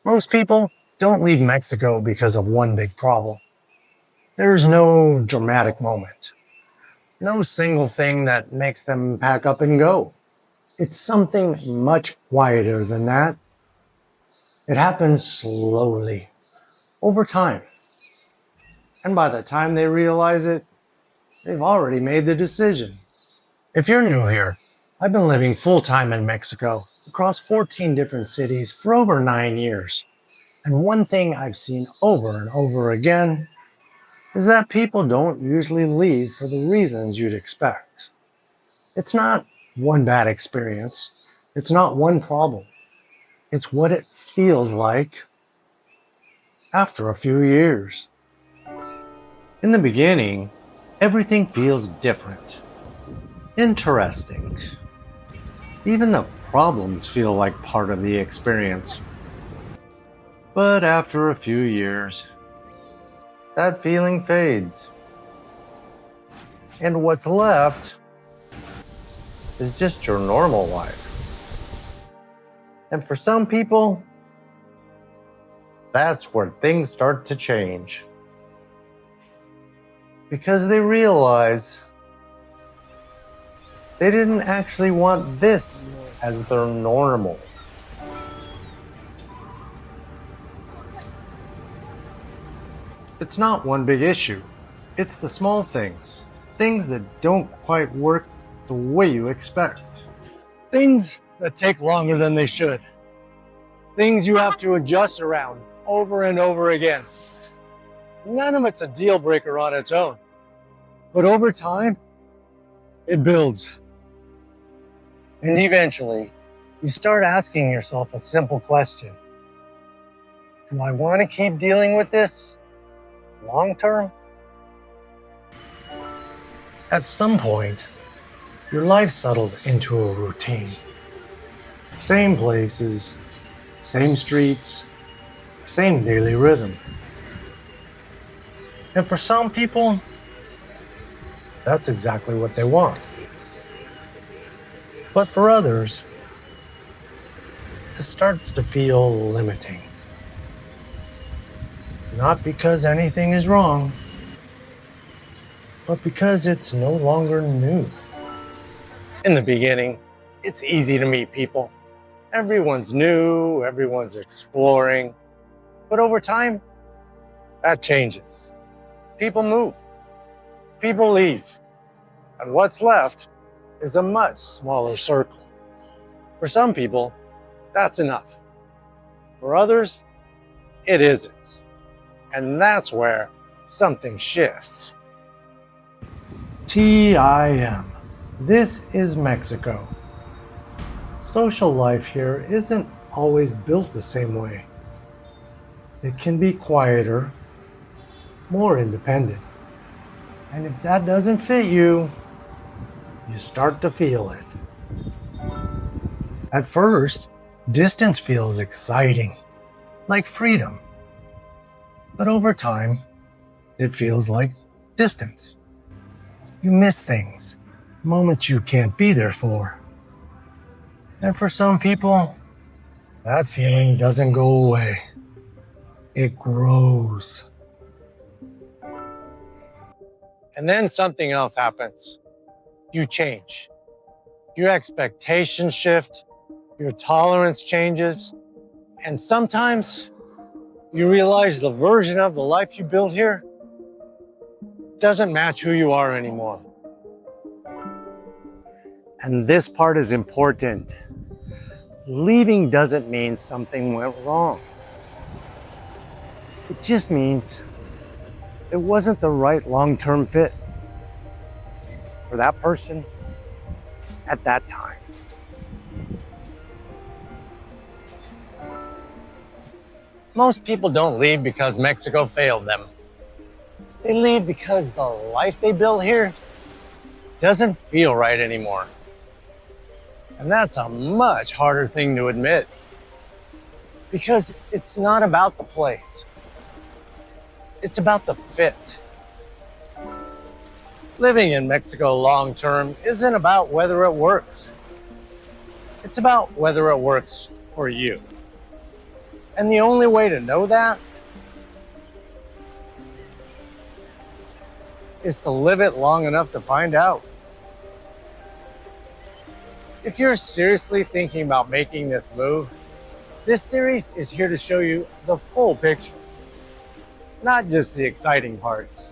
Most people don't leave Mexico because of one big problem. There's no dramatic moment, no single thing that makes them pack up and go. It's something much quieter than that. It happens slowly, over time. And by the time they realize it, they've already made the decision. If you're new here, I've been living full-time in Mexico, across 14 different cities for over 9 years. And one thing I've seen over and over again is that people don't usually leave for the reasons you'd expect. It's not one bad experience. It's not one problem. It's what it feels like after a few years. In the beginning, everything feels different, interesting. Even the problems feel like part of the experience. But after a few years, that feeling fades. And what's left is just your normal life. And for some people, that's where things start to change. Because they realize they didn't actually want this as their normal. It's not one big issue. It's the small things. Things that don't quite work the way you expect. Things that take longer than they should. Things you have to adjust around over and over again. None of it's a deal breaker on its own. But over time, it builds. And eventually, you start asking yourself a simple question. Do I want to keep dealing with this long term? At some point, your life settles into a routine. Same places, same streets, same daily rhythm. And for some people, that's exactly what they want. But for others, it starts to feel limiting. Not because anything is wrong, but because it's no longer new. In the beginning, it's easy to meet people. Everyone's new, everyone's exploring. But over time, that changes. People move. People leave. And what's left is a much smaller circle. For some people, that's enough. For others, it isn't. And that's where something shifts. TIM. This is Mexico. Social life here isn't always built the same way. It can be quieter, more independent. And if that doesn't fit you, you start to feel it. At first, distance feels exciting, like freedom. But over time, it feels like distance. You miss things, moments you can't be there for. And for some people, that feeling doesn't go away. It grows. And then something else happens. You change. Your expectations shift, your tolerance changes, and sometimes you realize the version of the life you built here doesn't match who you are anymore. And this part is important. Leaving doesn't mean something went wrong. It just means it wasn't the right long-term fit for that person at that time. Most people don't leave because Mexico failed them. They leave because the life they built here doesn't feel right anymore. And that's a much harder thing to admit. Because it's not about the place. It's about the fit. Living in Mexico long term isn't about whether it works. It's about whether it works for you. And the only way to know that is to live it long enough to find out. If you're seriously thinking about making this move, this series is here to show you the full picture, not just the exciting parts.